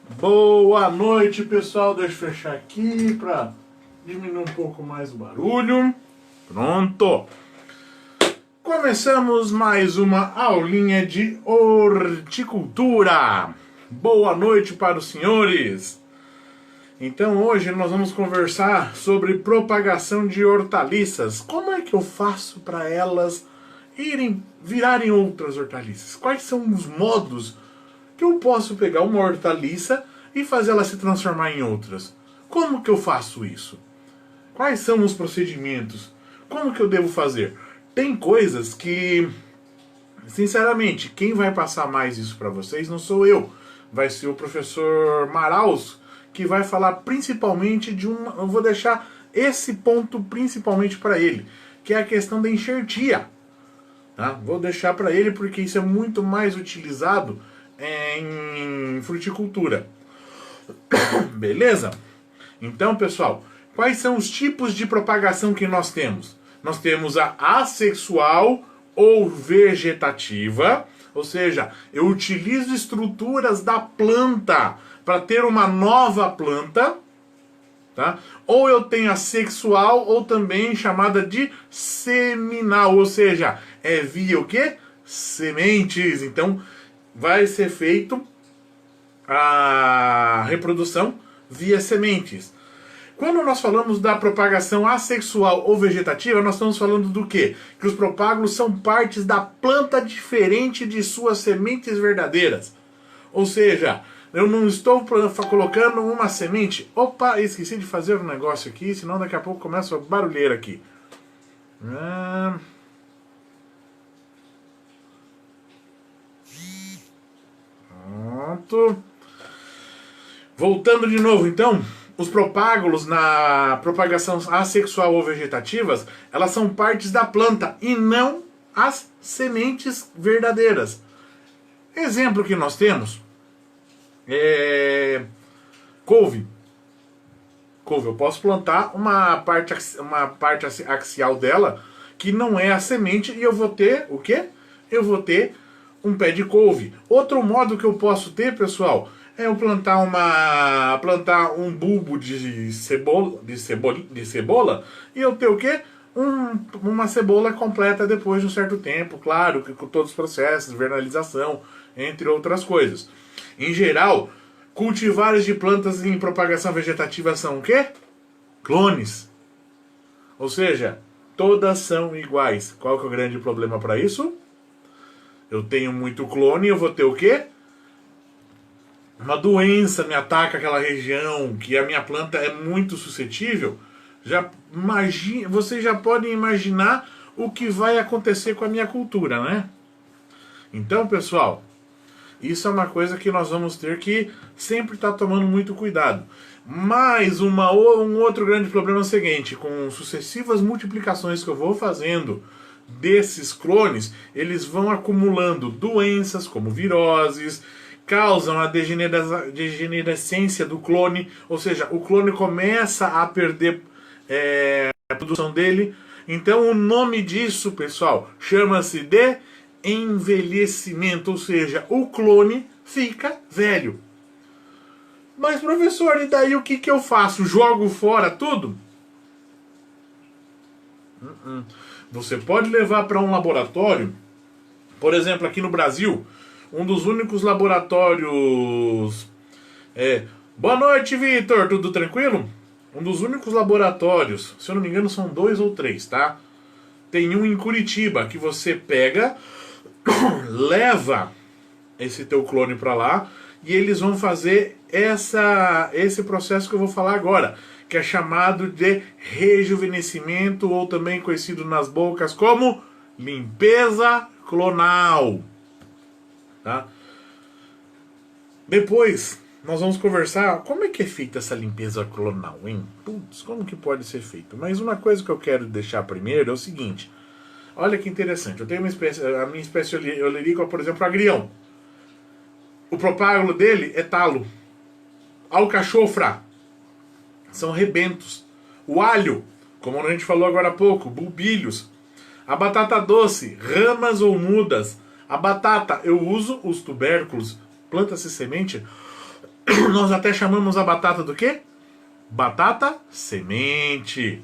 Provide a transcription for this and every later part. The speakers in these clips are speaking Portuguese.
Boa noite, pessoal. Deixa eu fechar aqui para diminuir um pouco mais o barulho. Pronto. Começamos mais uma aulinha de horticultura. Boa noite para os senhores. Então hoje nós vamos conversar sobre propagação de hortaliças. Como é que eu faço para elas virarem outras hortaliças? Quais são os modos que eu posso pegar uma hortaliça e fazer ela se transformar em outras? Como que eu faço isso? Quais são os procedimentos? Como que eu devo fazer? Tem coisas que, sinceramente, quem vai passar mais isso para vocês não sou eu. Vai ser o professor Maraus, que vai falar principalmente de uma... Eu vou deixar esse ponto principalmente para ele, que é a questão da enxertia. Tá? Vou deixar para ele porque isso é muito mais utilizado em fruticultura. Beleza? Então, pessoal, quais são os tipos de propagação que nós temos? Nós temos a assexual ou vegetativa, ou seja, eu utilizo estruturas da planta para ter uma nova planta, tá? Ou eu tenho a sexual, ou também chamada de seminal, ou seja, é via o quê? Sementes. Então, vai ser feito a reprodução via sementes. Quando nós falamos da propagação assexual ou vegetativa, nós estamos falando do quê? Que os propágulos são partes da planta diferente de suas sementes verdadeiras. Ou seja, eu não estou colocando uma semente... Opa, esqueci de fazer um negócio aqui, senão daqui a pouco começa a barulheira aqui. Pronto. Voltando de novo, então, os propágulos na propagação assexual ou vegetativas, elas são partes da planta e não as sementes verdadeiras. Exemplo que nós temos é couve. Couve, eu posso plantar uma parte axial dela que não é a semente e eu vou ter o quê? Eu vou ter um pé de couve. Outro modo que eu posso ter, pessoal, é eu plantar um bulbo de cebola e eu ter o quê? Uma cebola completa depois de um certo tempo, claro, que com todos os processos, vernalização, entre outras coisas. Em geral, cultivares de plantas em propagação vegetativa são o quê? Clones. Ou seja, todas são iguais. Qual que é o grande problema para isso? Eu tenho muito clone, eu vou ter o quê? Uma doença me ataca aquela região, que a minha planta é muito suscetível. Vocês já podem imaginar o que vai acontecer com a minha cultura, né? Então, pessoal, isso é uma coisa que nós vamos ter que sempre estar tomando muito cuidado. Mas um outro grande problema é o seguinte: com sucessivas multiplicações que eu vou fazendo desses clones, eles vão acumulando doenças como viroses, causam a degenerescência do clone, ou seja, o clone começa a perder a produção dele. Então o nome disso, pessoal, chama-se de envelhecimento, ou seja, o clone fica velho. Mas professor, e daí o que eu faço? Jogo fora tudo? Você pode levar para um laboratório, por exemplo, aqui no Brasil, um dos únicos laboratórios... Boa noite, Vitor, tudo tranquilo? Um dos únicos laboratórios, se eu não me engano são 2 ou 3, tá? Tem um em Curitiba, que você pega, leva esse teu clone para lá, e eles vão fazer esse processo que eu vou falar agora, que é chamado de rejuvenescimento, ou também conhecido nas bocas como limpeza clonal. Tá? Depois nós vamos conversar como é que é feita essa limpeza clonal, hein? Putz, como que pode ser feito? Mas uma coisa que eu quero deixar primeiro é o seguinte. Olha que interessante, eu tenho a minha espécie olerica, por exemplo, agrião. O propágulo dele é talo. Alcachofra são rebentos. O alho, como a gente falou agora há pouco, bulbilhos. A batata doce, ramas ou mudas. A batata, eu uso os tubérculos, planta-se semente, Nós até chamamos a batata do quê? Batata semente,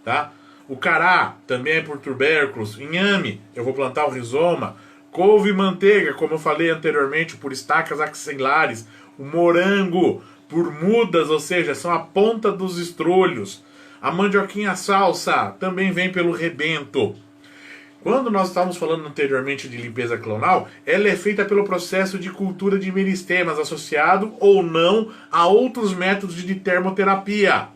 tá? O cará também é por tubérculos. Inhame, eu vou plantar o rizoma. Couve e manteiga, como eu falei anteriormente, por estacas axilares. O morango, por mudas, ou seja, são a ponta dos estrolhos. A mandioquinha salsa também vem pelo rebento. Quando nós estávamos falando anteriormente de limpeza clonal, ela é feita pelo processo de cultura de meristemas, associado ou não a outros métodos de termoterapia.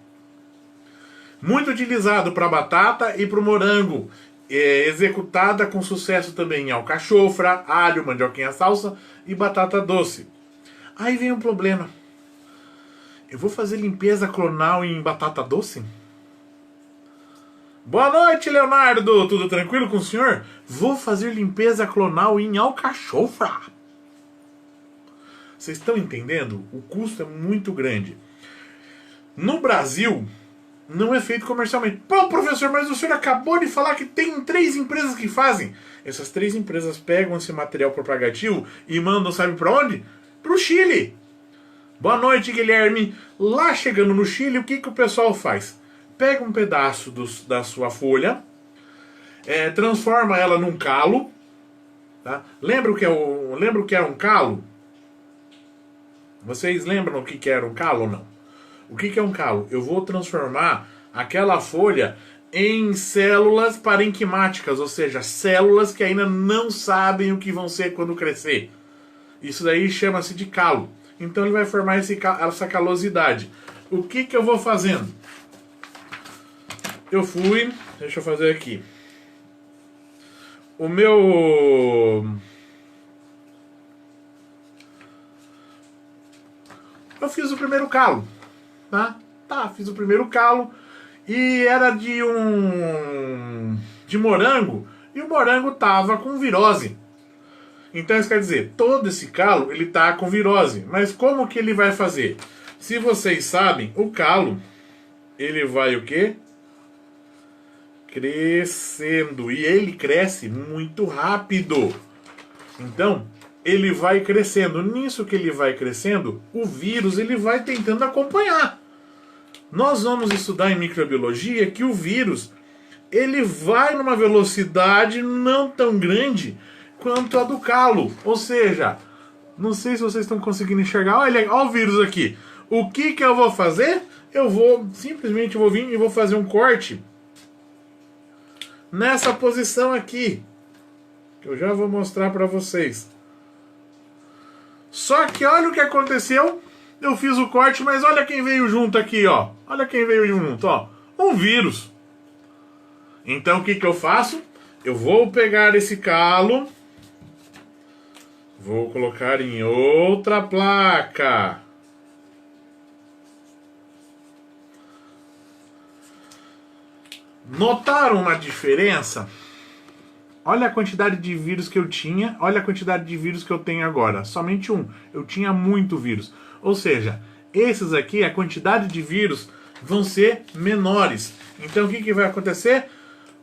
Muito utilizado para batata e para o morango. Executada com sucesso também em alcachofra, alho, mandioquinha salsa e batata doce. Aí vem um problema. Eu vou fazer limpeza clonal em batata doce? Boa noite, Leonardo! Tudo tranquilo com o senhor? Vou fazer limpeza clonal em alcachofra. Vocês estão entendendo? O custo é muito grande. No Brasil, não é feito comercialmente. Pô, professor, mas o senhor acabou de falar que tem 3 empresas que fazem. Essas 3 empresas pegam esse material propagativo e mandam, sabe para onde? Pro Chile. Boa noite, Guilherme. Lá chegando no Chile, o que o pessoal faz? Pega um pedaço da sua folha, transforma ela num calo. Tá? Lembra o que é um calo? Vocês lembram o que era um calo ou não? O que é um calo? Eu vou transformar aquela folha em células parenquimáticas, ou seja, células que ainda não sabem o que vão ser quando crescer. Isso daí chama-se de calo. Então ele vai formar essa calosidade. O que eu vou fazendo? Deixa eu fazer aqui. Eu fiz o primeiro calo, tá? Fiz o primeiro calo e era de morango e o morango tava com virose. Então isso quer dizer, todo esse calo ele tá com virose. Mas como que ele vai fazer? Se vocês sabem, o calo ele vai o quê? Crescendo, e ele cresce muito rápido. Então ele vai crescendo. Nisso que ele vai crescendo, o vírus ele vai tentando acompanhar. Nós vamos estudar em microbiologia que o vírus ele vai numa velocidade não tão grande quanto a do calo. Ou seja, não sei se vocês estão conseguindo enxergar. Olha o vírus aqui. O que eu vou fazer? Eu vou simplesmente vir e vou fazer um corte nessa posição aqui, que eu já vou mostrar para vocês. Só que olha o que aconteceu. Eu fiz o corte, mas olha quem veio junto aqui, ó. Olha quem veio junto, ó. Um vírus. Então o que eu faço? Eu vou pegar esse calo, vou colocar em outra placa. Notaram uma diferença? Olha a quantidade de vírus que eu tinha, olha a quantidade de vírus que eu tenho agora. Somente um. Eu tinha muito vírus. Ou seja, esses aqui, a quantidade de vírus vão ser menores. Então o que vai acontecer?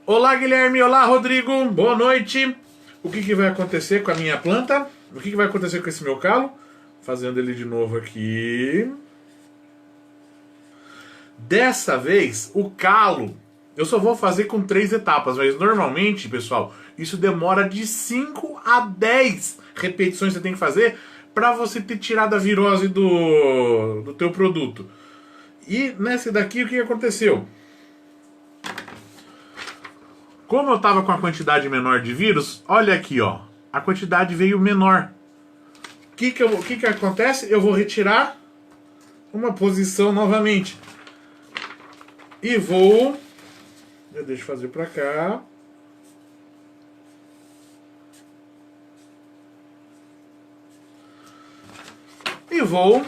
Olá, Guilherme. Olá, Rodrigo. Boa noite. O que vai acontecer com a minha planta? O que vai acontecer com esse meu calo? Fazendo ele de novo aqui. Dessa vez, o calo eu só vou fazer com 3 etapas, mas normalmente, pessoal, isso demora de 5 a 10 repetições que você tem que fazer para você ter tirado a virose do teu produto. E nesse daqui, o que aconteceu? Como eu estava com a quantidade menor de vírus, olha aqui, ó, a quantidade veio menor. O que acontece? Eu vou retirar uma posição novamente. E vou... Eu deixo fazer pra cá. E vou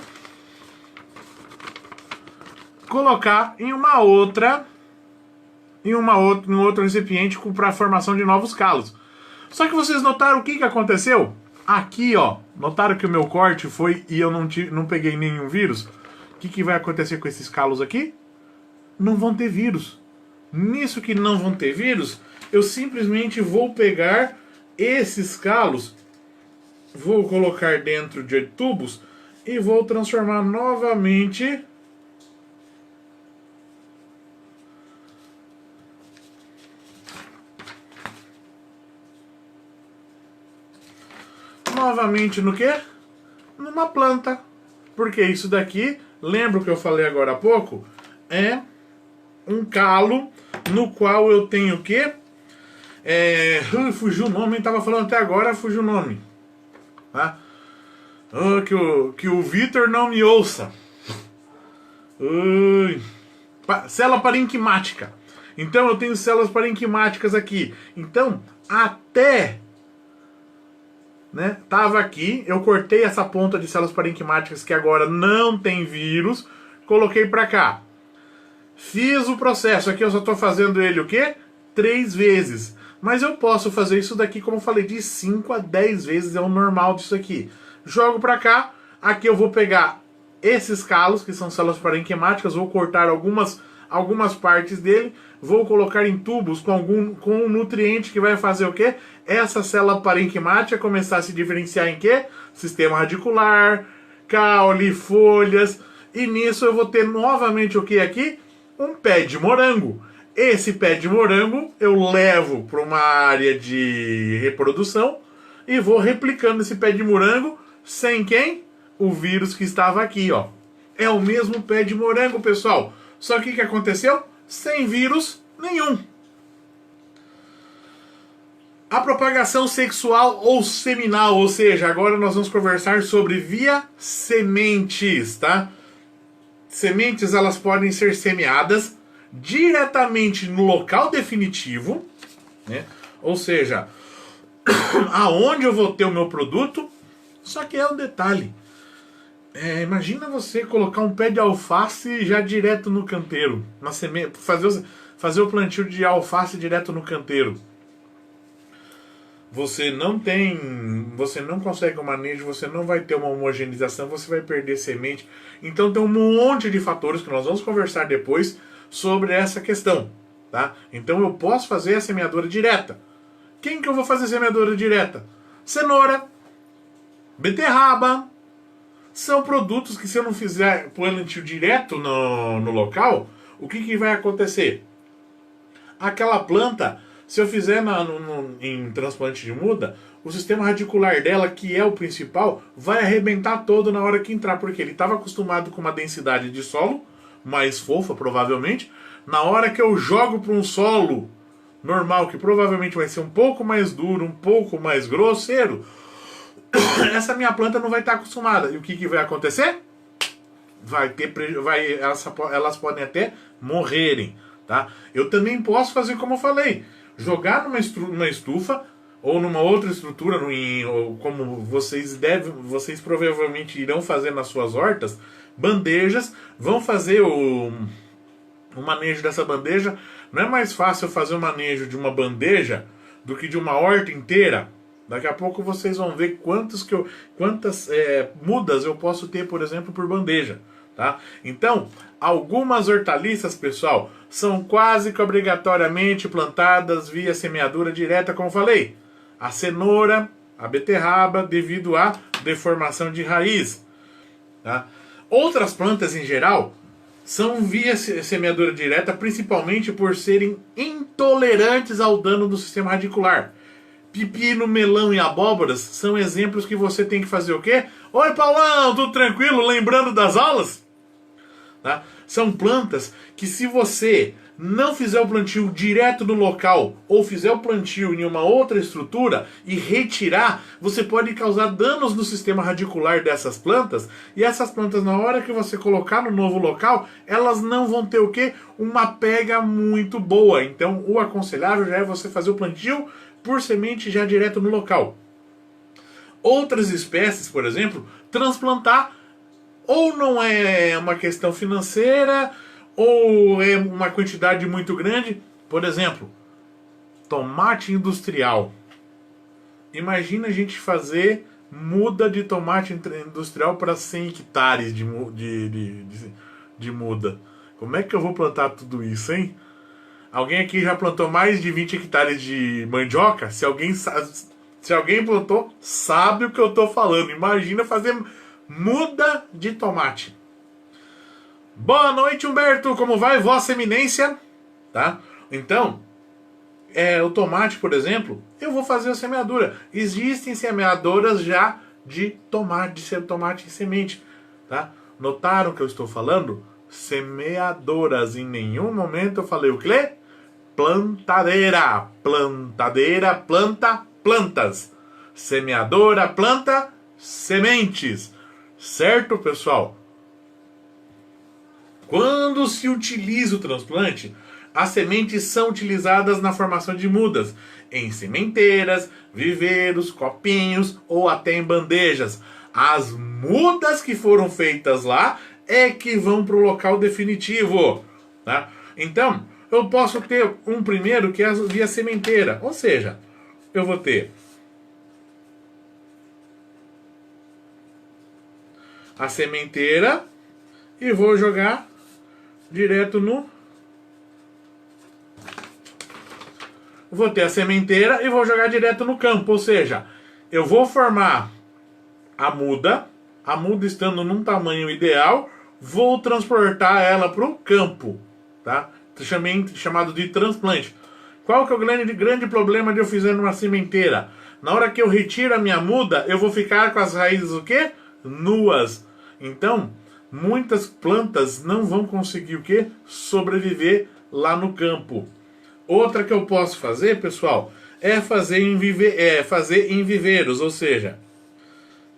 colocar em um outro recipiente para a formação de novos calos. Só que vocês notaram o que aconteceu? Aqui, ó, notaram que o meu corte foi e eu não peguei nenhum vírus? O que vai acontecer com esses calos aqui? Não vão ter vírus. Nisso que não vão ter vírus, eu simplesmente vou pegar esses calos, vou colocar dentro de tubos e vou transformar novamente no quê? Numa planta. Porque isso daqui, lembra o que eu falei agora há pouco? É um calo no qual eu tenho o quê? Fugiu o nome, estava falando até agora, fugiu o nome. Tá? Que o Vitor não me ouça. Célula parenquimática. Então eu tenho células parenquimáticas aqui. Então, até tava aqui, eu cortei essa ponta de células parenquimáticas que agora não tem vírus, coloquei para cá. Fiz o processo, aqui eu só estou fazendo ele o quê? 3 vezes. Mas eu posso fazer isso daqui, como eu falei, de 5 a 10 vezes, é o normal disso aqui. Jogo para cá, aqui eu vou pegar esses calos, que são células parenquimáticas, vou cortar algumas partes dele, vou colocar em tubos com um nutriente que vai fazer o quê? Essa célula parenquimática começar a se diferenciar em quê? Sistema radicular, caule, folhas, e nisso eu vou ter novamente o que aqui? Um pé de morango. Esse pé de morango eu levo para uma área de reprodução e vou replicando esse pé de morango sem quem? O vírus que estava aqui, ó. É o mesmo pé de morango, pessoal. Só que o que aconteceu? Sem vírus nenhum. A propagação sexual ou seminal, ou seja, agora nós vamos conversar sobre via sementes, tá? Sementes, elas podem ser semeadas diretamente no local definitivo, né? Ou seja, aonde eu vou ter o meu produto, só que é um detalhe. Imagina você colocar um pé de alface já direto no canteiro, na semente, fazer o plantio de alface direto no canteiro. Você não consegue o manejo, você não vai ter uma homogeneização, você vai perder semente. Então tem um monte de fatores que nós vamos conversar depois sobre essa questão, tá? Então eu posso fazer a semeadura direta. Quem que eu vou fazer semeadura direta? Cenoura, beterraba. São produtos que, se eu não fizer plantio direto no local, o que vai acontecer? Aquela planta, se eu fizer em transplante de muda, o sistema radicular dela, que é o principal, vai arrebentar todo na hora que entrar, porque ele estava acostumado com uma densidade de solo mais fofa, provavelmente. Na hora que eu jogo para um solo normal, que provavelmente vai ser um pouco mais duro, um pouco mais grosseiro, essa minha planta não vai estar acostumada. E o que vai acontecer? Elas podem até morrerem, tá? Eu também posso fazer como eu falei, jogar numa estufa ou numa outra estrutura, como vocês provavelmente irão fazer nas suas hortas, bandejas, vão fazer o manejo dessa bandeja. Não é mais fácil fazer o manejo de uma bandeja do que de uma horta inteira? Daqui a pouco vocês vão ver quantas mudas eu posso ter, por exemplo, por bandeja. Tá? Então, algumas hortaliças, pessoal, são quase que obrigatoriamente plantadas via semeadura direta, como falei. A cenoura, a beterraba, devido à deformação de raiz. Tá? Outras plantas, em geral, são via semeadura direta, principalmente por serem intolerantes ao dano do sistema radicular. Pepino, melão e abóboras são exemplos que você tem que fazer o quê? Oi, Paulão, tudo tranquilo? Lembrando das aulas? Tá? São plantas que, se você não fizer o plantio direto no local ou fizer o plantio em uma outra estrutura e retirar, você pode causar danos no sistema radicular dessas plantas, e essas plantas, na hora que você colocar no novo local, elas não vão ter o quê? Uma pega muito boa. Então o aconselhável já é você fazer o plantio por semente já direto no local. Outras espécies, por exemplo, transplantar, ou não é uma questão financeira, ou é uma quantidade muito grande. Por exemplo, tomate industrial. Imagina a gente fazer muda de tomate industrial para 100 hectares de muda. Como é que eu vou plantar tudo isso, hein? Alguém aqui já plantou mais de 20 hectares de mandioca? Se alguém plantou, sabe o que eu estou falando. Imagina fazer muda de tomate. Boa noite, Humberto, como vai, Vossa Eminência? Tá? Então, o tomate, por exemplo, eu vou fazer a semeadura. Existem semeadoras já de tomate em semente, tá? Notaram que eu estou falando? Semeadoras. Em nenhum momento eu falei o quê? Plantadeira. Plantadeira, planta, plantas. Semeadora, planta, sementes. Certo, pessoal? Quando se utiliza o transplante, as sementes são utilizadas na formação de mudas, em sementeiras, viveiros, copinhos ou até em bandejas. As mudas que foram feitas lá é que vão para o local definitivo. Tá? Então, eu posso ter um primeiro que é via sementeira, ou seja, eu vou ter a sementeira e vou jogar direto no... Vou ter a sementeira e vou jogar direto no campo, ou seja, eu vou formar a muda estando num tamanho ideal, vou transportar ela para o campo, tá? Chamado de transplante. Qual que é o grande problema de eu fazer numa sementeira? Na hora que eu retiro a minha muda, eu vou ficar com as raízes o quê? Nuas. Então, muitas plantas não vão conseguir o quê? Sobreviver lá no campo. Outra que eu posso fazer, pessoal, é fazer em viveiros, ou seja,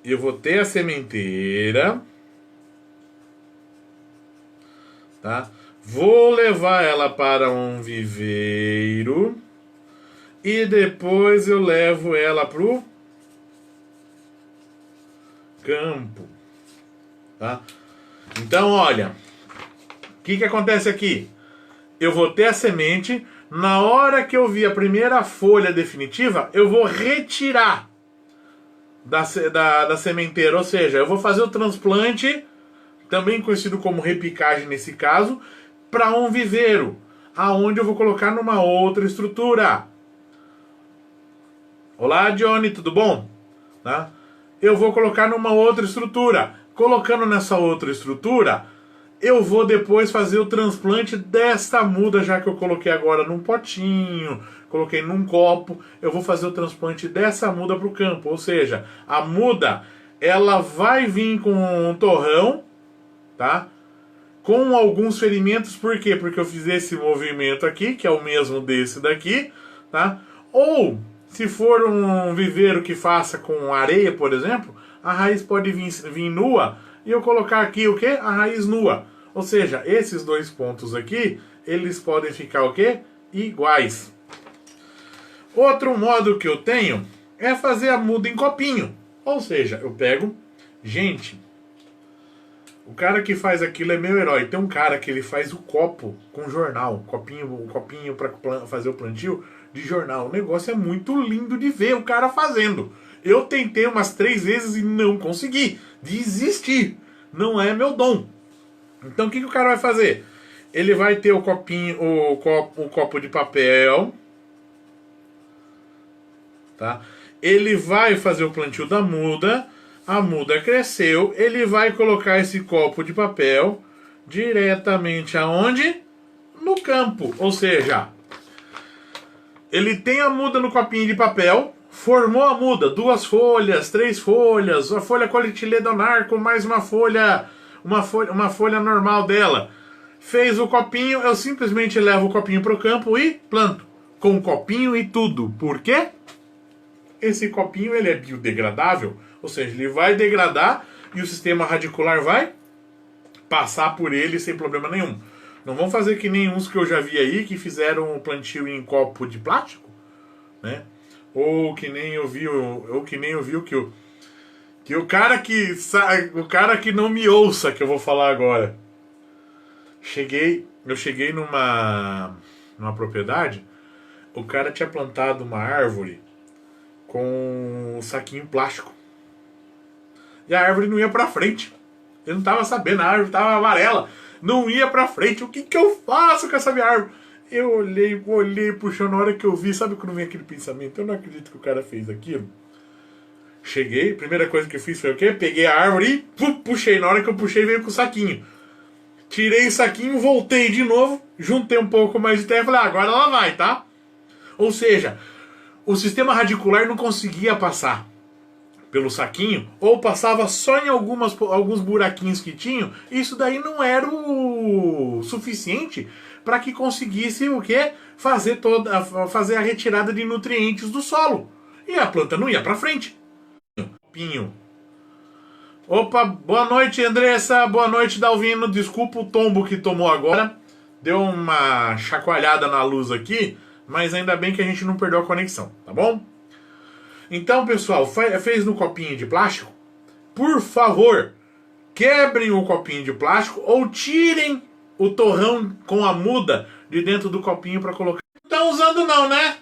eu vou ter a sementeira, tá? Vou levar ela para um viveiro e depois eu levo ela para o campo, tá? Então, olha, o que acontece aqui? Eu vou ter a semente, na hora que eu vi a primeira folha definitiva, eu vou retirar da sementeira, ou seja, eu vou fazer o transplante, também conhecido como repicagem nesse caso, para um viveiro, aonde eu vou colocar numa outra estrutura. Olá, Johnny, tudo bom? Tá? Eu vou colocar numa outra estrutura. Colocando nessa outra estrutura, eu vou depois fazer o transplante desta muda, já que eu coloquei agora num potinho, coloquei num copo, eu vou fazer o transplante dessa muda para o campo. Ou seja, a muda, ela vai vir com um torrão, tá? Com alguns ferimentos, por quê? Porque eu fiz esse movimento aqui, que é o mesmo desse daqui, tá? Ou, se for um viveiro que faça com areia, por exemplo, a raiz pode vir nua e eu colocar aqui o quê? A raiz nua. Ou seja, esses dois pontos aqui, eles podem ficar o quê? Iguais. Outro modo que eu tenho é fazer a muda em copinho. Ou seja, eu pego... Gente, o cara que faz aquilo é meu herói. Tem um cara que ele faz o copo com jornal. O copinho para fazer o plantio de jornal. O negócio é muito lindo de ver o cara fazendo. Eu tentei umas 3 vezes e não consegui. Desisti. Não é meu dom. Então o que o cara vai fazer? Ele vai ter o copinho, o copo de papel, tá? Ele vai fazer o plantio da muda, a muda cresceu, ele vai colocar esse copo de papel diretamente aonde? No campo. Ou seja, ele tem a muda no copinho de papel, formou a muda, 2 folhas, 3 folhas, a folha coletilionar com mais uma folha normal dela. Fez o copinho, eu simplesmente levo o copinho para o campo e planto. Com copinho e tudo. Por quê? Esse copinho ele é biodegradável, ou seja, ele vai degradar e o sistema radicular vai passar por ele sem problema nenhum. Não vão fazer que nem uns que eu já vi aí que fizeram o plantio em copo de plástico, né? Ou que nem eu vi que o cara que não me ouça que eu vou falar agora. Eu cheguei numa propriedade, o cara tinha plantado uma árvore com um saquinho plástico. E a árvore não ia pra frente. Eu não tava sabendo, a árvore tava amarela. Não ia pra frente. O que eu faço com essa minha árvore? Eu olhei, puxou, na hora que eu vi, sabe quando vem aquele pensamento? Eu não acredito que o cara fez aquilo. Cheguei, primeira coisa que eu fiz foi o quê? Peguei a árvore e puxei. Na hora que eu puxei, veio com o saquinho. Tirei o saquinho, voltei de novo, juntei um pouco mais de terra e falei, agora ela vai, tá? Ou seja, o sistema radicular não conseguia passar pelo saquinho, ou passava só em alguns buraquinhos que tinham. Isso daí não era o suficiente para que conseguisse o quê? Fazer a retirada de nutrientes do solo. E a planta não ia para frente. Pinho. Opa, boa noite, Andressa. Boa noite, Dalvino. Desculpa o tombo que tomou agora. Deu uma chacoalhada na luz aqui, mas ainda bem que a gente não perdeu a conexão, tá bom? Então, pessoal, fez no copinho de plástico? Por favor, quebrem o copinho de plástico ou tirem o torrão com a muda de dentro do copinho para colocar. Não estão usando não, né?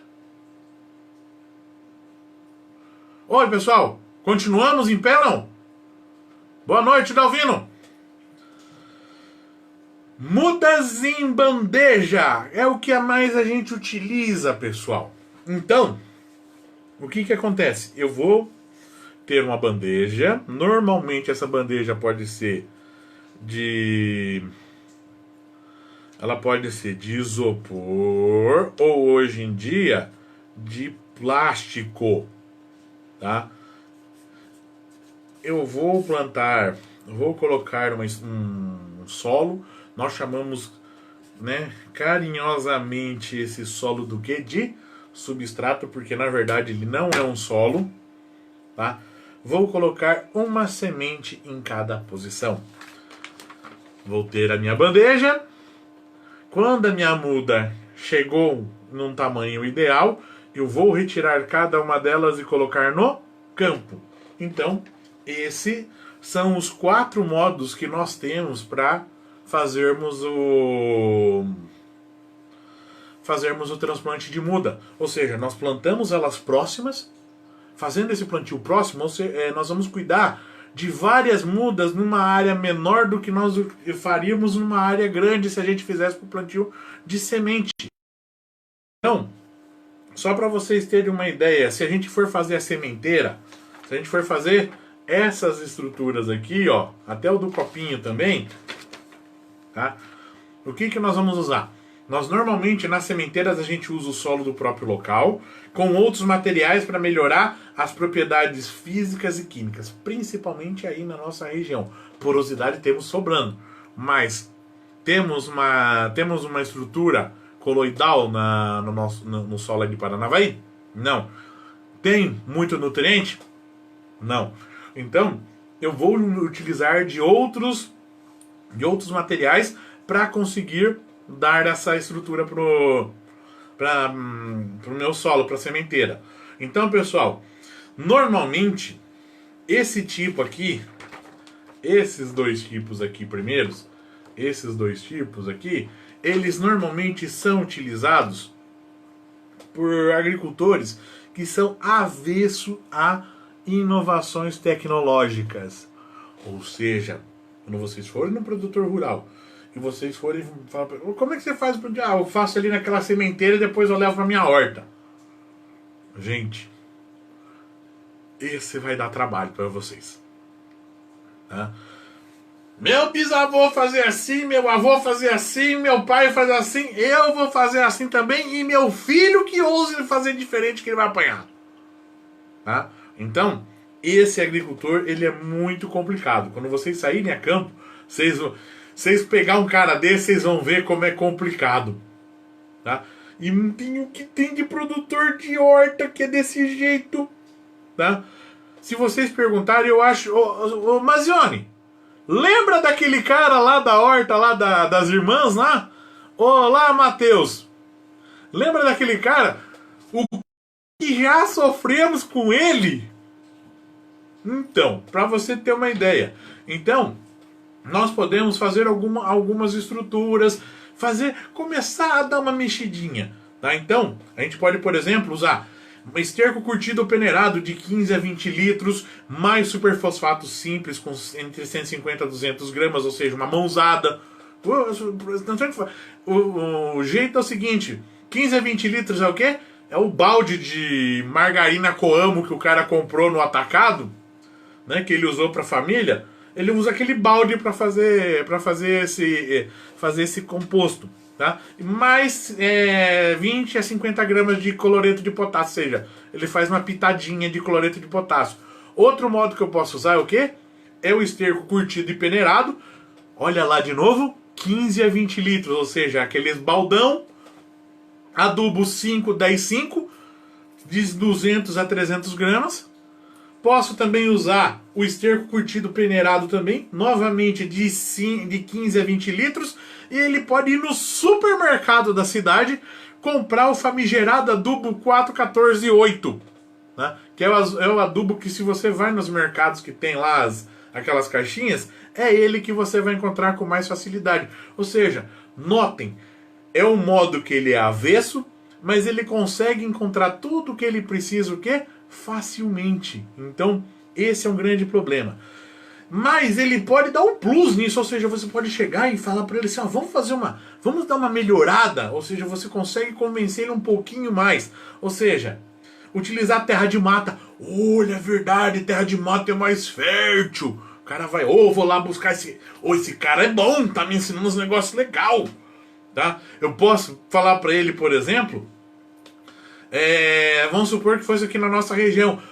Oi, pessoal. Continuamos em pé, não? Boa noite, Dalvino. Mudas em bandeja é o que mais a gente utiliza, pessoal. Então, o que acontece? Eu vou ter uma bandeja. Normalmente essa bandeja pode ser ela pode ser de isopor ou hoje em dia de plástico, tá? Eu vou colocar um solo. Nós chamamos, né, carinhosamente esse solo do quê? De substrato, porque na verdade ele não é um solo, tá? Vou colocar uma semente em cada posição. Vou ter a minha bandeja. Quando a minha muda chegou num tamanho ideal, eu vou retirar cada uma delas e colocar no campo. Então, esses são os 4 modos que nós temos para fazermos o transplante de muda. Ou seja, nós plantamos elas próximas. Fazendo esse plantio próximo, nós vamos cuidar de várias mudas numa área menor do que nós faríamos numa área grande se a gente fizesse o plantio de semente. Então, só para vocês terem uma ideia, se a gente for fazer a sementeira, se a gente for fazer essas estruturas aqui, ó, até o do copinho também, tá? O que nós vamos usar? Nós normalmente nas sementeiras a gente usa o solo do próprio local com outros materiais para melhorar as propriedades físicas e químicas, principalmente aí na nossa região. Porosidade temos sobrando, mas temos uma estrutura coloidal no solo de Paranavaí? Não. Tem muito nutriente? Não. Então, eu vou utilizar de outros materiais para conseguir dar essa estrutura pro meu solo, para a sementeira. Então, pessoal, normalmente esse tipo aqui, esses dois tipos aqui primeiros, eles normalmente são utilizados por agricultores que são avesso a inovações tecnológicas. Ou seja, quando vocês forem no produtor rural e vocês forem falar, como é que você faz? Eu faço ali naquela sementeira e depois eu levo para minha horta. Gente, esse vai dar trabalho para vocês, tá? Meu bisavô fazia assim, meu avô fazia assim, meu pai fazia assim, eu vou fazer assim também, e meu filho que ouse fazer diferente que ele vai apanhar, tá? Então, esse agricultor, ele é muito complicado. Quando vocês saírem a campo, vocês pegar um cara desse, vocês vão ver como é complicado, tá? E tem o que tem de produtor de horta que é desse jeito, tá? Se vocês perguntarem, eu acho... Ô Mazione, lembra daquele cara lá da horta, lá das irmãs lá? Olá, Matheus. Lembra daquele cara? O que já sofremos com ele? Então, para você ter uma ideia. Então, nós podemos fazer algumas estruturas, começar a dar uma mexidinha, tá? Então, a gente pode, por exemplo, usar um esterco curtido ou peneirado de 15 a 20 litros, mais superfosfato simples com entre 150 a 200 gramas, ou seja, uma mãozada. O jeito é o seguinte, 15 a 20 litros é o quê? É o balde de margarina Coamo que o cara comprou no atacado, né, que ele usou para a família. Ele usa aquele balde para fazer esse composto, tá? Mais 20 a 50 gramas de cloreto de potássio, ou seja, ele faz uma pitadinha de cloreto de potássio. Outro modo que eu posso usar é o quê? É o esterco curtido e peneirado. Olha lá de novo, 15 a 20 litros, ou seja, aqueles baldão, adubo 5, 10, 5, de 200 a 300 gramas. Posso também usar o esterco curtido peneirado também, novamente de 15 a 20 litros. E ele pode ir no supermercado da cidade comprar o famigerado adubo 414-8, né? Que é o adubo que, se você vai nos mercados que tem lá aquelas caixinhas, é ele que você vai encontrar com mais facilidade. Ou seja, notem, é um modo que ele é avesso, mas ele consegue encontrar tudo o que ele precisa, o quê? Facilmente. Então, esse é um grande problema. Mas ele pode dar um plus nisso, ou seja, você pode chegar e falar para ele assim, ó, vamos dar uma melhorada, ou seja, você consegue convencer ele um pouquinho mais. Ou seja, utilizar terra de mata. Olha, é verdade, terra de mata é mais fértil. O cara vai, vou lá buscar esse cara é bom, tá me ensinando uns negócios legal, tá? Eu posso falar para ele, por exemplo, vamos supor que fosse aqui na nossa região.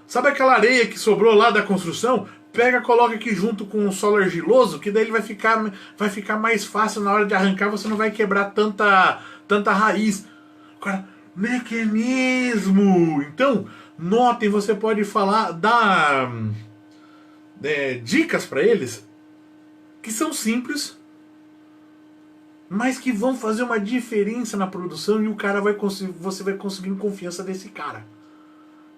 Sabe aquela areia que sobrou lá da construção? Pega, coloca aqui junto com o solo argiloso, que daí ele vai ficar mais fácil na hora de arrancar, você não vai quebrar tanta raiz. Agora, mecanismo! Então, notem, você pode dar dicas para eles que são simples, mas que vão fazer uma diferença na produção, e você vai conseguir confiança desse cara.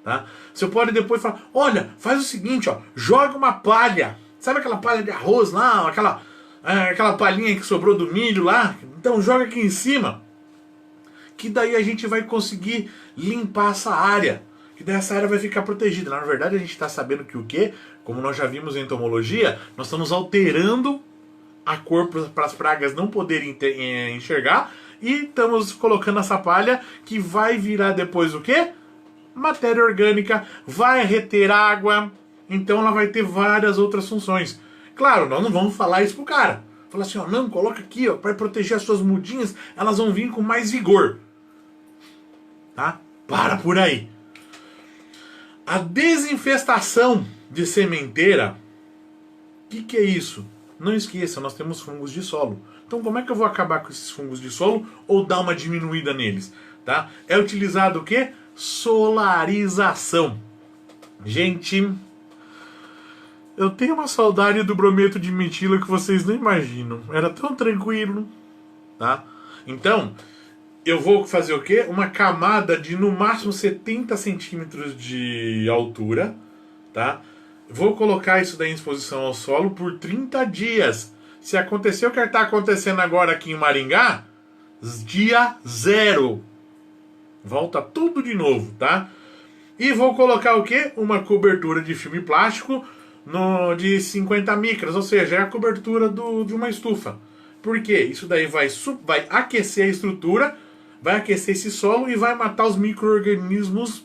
Tá? Você pode depois falar, olha, faz o seguinte, joga uma palha. Sabe aquela palha de arroz lá, aquela palhinha que sobrou do milho lá? Então joga aqui em cima, que daí a gente vai conseguir limpar essa área, que daí essa área vai ficar protegida. Na verdade, a gente está sabendo que o quê? Como nós já vimos em entomologia, nós estamos alterando a cor para as pragas não poderem enxergar, e estamos colocando essa palha que vai virar depois o quê? Matéria orgânica, vai reter água, então ela vai ter várias outras funções. Claro, nós não vamos falar isso pro cara. Falar assim, não, coloca aqui, para proteger as suas mudinhas, elas vão vir com mais vigor. Tá? Para por aí. A desinfestação de sementeira, o que é isso? Não esqueça, nós temos fungos de solo. Então como é que eu vou acabar com esses fungos de solo ou dar uma diminuída neles? Tá? É utilizado o quê? Solarização. Gente, eu tenho uma saudade do brometo de metila que vocês não imaginam. Era tão tranquilo, tá? Então, eu vou fazer o quê? Uma camada de no máximo 70 centímetros de altura, tá? Vou colocar isso daí em exposição ao solo por 30 dias. Se acontecer o que está acontecendo agora aqui em Maringá, dia 0. Volta tudo de novo, tá? E vou colocar o quê? Uma cobertura de filme plástico de 50 micras, ou seja, é a cobertura de uma estufa. Por quê? Isso daí vai aquecer a estrutura, vai aquecer esse solo e vai matar os micro-organismos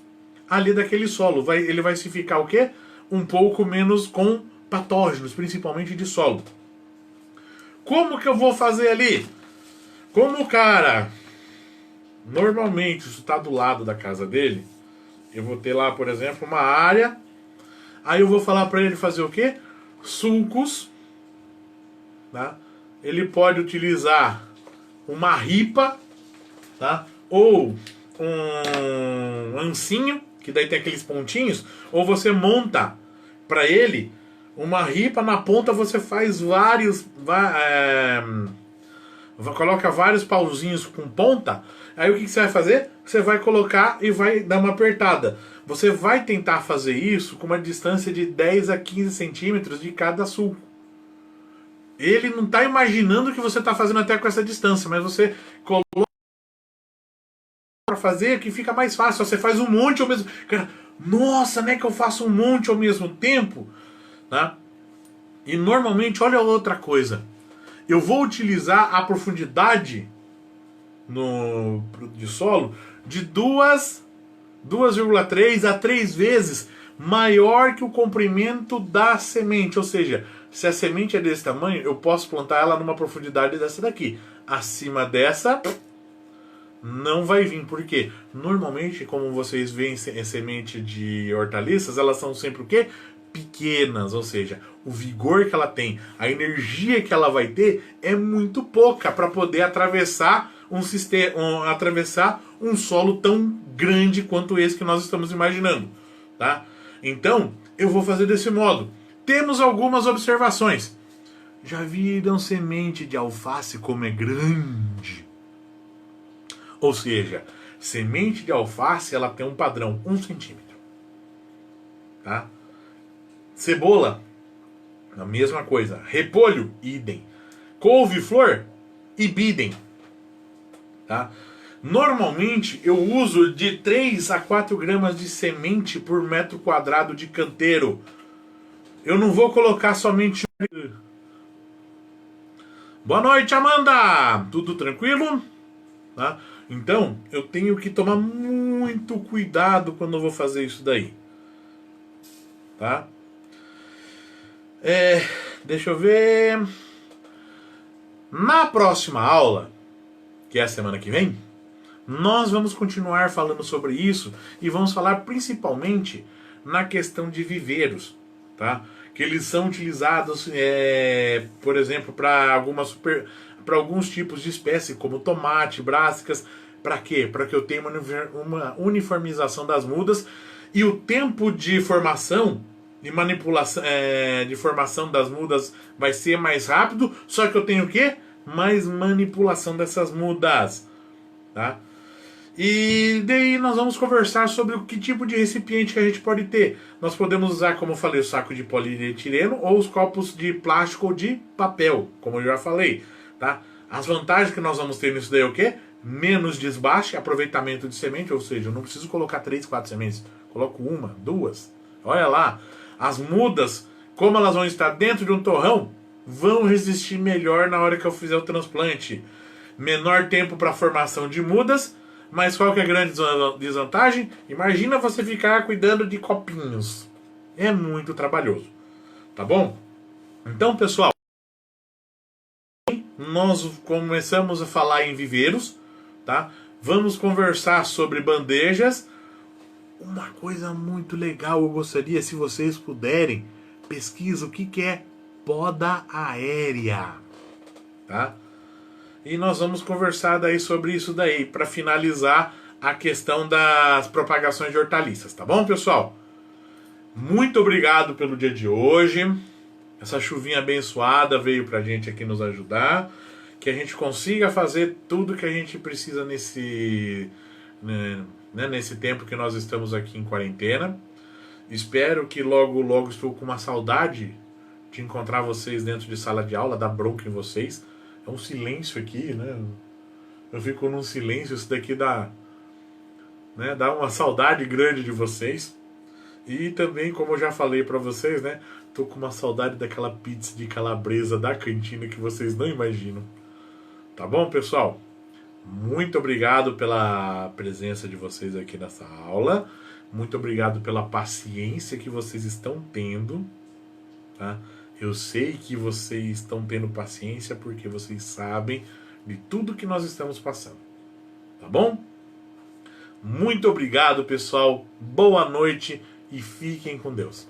ali daquele solo. Ele vai se ficar o quê? Um pouco menos com patógenos, principalmente de solo. Como que eu vou fazer ali? Como o cara normalmente isso está do lado da casa dele, eu vou ter lá, por exemplo, uma área, aí eu vou falar para ele fazer o quê? Sulcos, tá? Ele pode utilizar uma ripa, tá? Ou um ancinho, que daí tem aqueles pontinhos, ou você monta para ele uma ripa, na ponta você faz coloca vários pauzinhos com ponta. Aí o que você vai fazer? Você vai colocar e vai dar uma apertada. Você vai tentar fazer isso com uma distância de 10 a 15 centímetros de cada sulco. Ele não está imaginando que você está fazendo até com essa distância, mas você coloca para fazer que fica mais fácil. Você faz um monte ao mesmo tempo. Cara, nossa, né, que eu faço um monte ao mesmo tempo? Tá? E normalmente, olha outra coisa. Eu vou utilizar a profundidade de solo de 2,3 a 3 vezes maior que o comprimento da semente. Ou seja, se a semente é desse tamanho, eu posso plantar ela numa profundidade dessa daqui. Acima dessa, não vai vir. Por quê? Normalmente, como vocês veem semente de hortaliças, elas são sempre o quê? Pequenas, ou seja, o vigor que ela tem, a energia que ela vai ter é muito pouca para poder atravessar atravessar um solo tão grande quanto esse que nós estamos imaginando, tá? Então, eu vou fazer desse modo. Temos algumas observações. Já viram semente de alface como é grande? Ou seja, semente de alface ela tem um padrão 1 centímetro, tá? Cebola, a mesma coisa. Repolho, idem. Couve-flor, ibidem. Tá? Normalmente eu uso de 3 a 4 gramas de semente por metro quadrado de canteiro. Eu não vou colocar somente... Boa noite, Amanda! Tudo tranquilo? Tá? Então, eu tenho que tomar muito cuidado quando eu vou fazer isso daí. Tá? Deixa eu ver. Na próxima aula, que é a semana que vem, nós vamos continuar falando sobre isso e vamos falar principalmente na questão de viveiros, tá? Que eles são utilizados, por exemplo, para alguns tipos de espécie, como tomate, brassicas. Para quê? Para que eu tenha uma uniformização das mudas e o tempo de formação de manipulação, de formação das mudas vai ser mais rápido, só que eu tenho o quê? Mais manipulação dessas mudas, tá? E daí nós vamos conversar sobre o que tipo de recipiente que a gente pode ter. Nós podemos usar, como eu falei, o saco de polietileno ou os copos de plástico ou de papel, como eu já falei, tá? As vantagens que nós vamos ter nisso daí é o quê? Menos desbaste, aproveitamento de semente, ou seja, eu não preciso colocar 3, 4 sementes, coloco 1, 2. Olha lá, as mudas, como elas vão estar dentro de um torrão, vão resistir melhor na hora que eu fizer o transplante. Menor tempo para formação de mudas, mas qual que é a grande desvantagem? Imagina você ficar cuidando de copinhos. É muito trabalhoso, tá bom? Então, pessoal, nós começamos a falar em viveiros, tá? Vamos conversar sobre bandejas. Uma coisa muito legal, eu gostaria, se vocês puderem, pesquisa o que é poda aérea, tá? E nós vamos conversar daí sobre isso daí, para finalizar a questão das propagações de hortaliças, tá bom, pessoal? Muito obrigado pelo dia de hoje. Essa chuvinha abençoada veio pra gente aqui nos ajudar, que a gente consiga fazer tudo que a gente precisa nesse tempo que nós estamos aqui em quarentena. Espero que logo, logo, estou com uma saudade de encontrar vocês dentro de sala de aula, dar bronca em vocês. É um silêncio aqui, né? Eu fico num silêncio, isso daqui dá uma saudade grande de vocês. E também, como eu já falei pra vocês, né? Tô com uma saudade daquela pizza de calabresa da cantina que vocês não imaginam. Tá bom, pessoal? Muito obrigado pela presença de vocês aqui nessa aula. Muito obrigado pela paciência que vocês estão tendo, tá? Eu sei que vocês estão tendo paciência porque vocês sabem de tudo que nós estamos passando. Tá bom? Muito obrigado, pessoal. Boa noite e fiquem com Deus.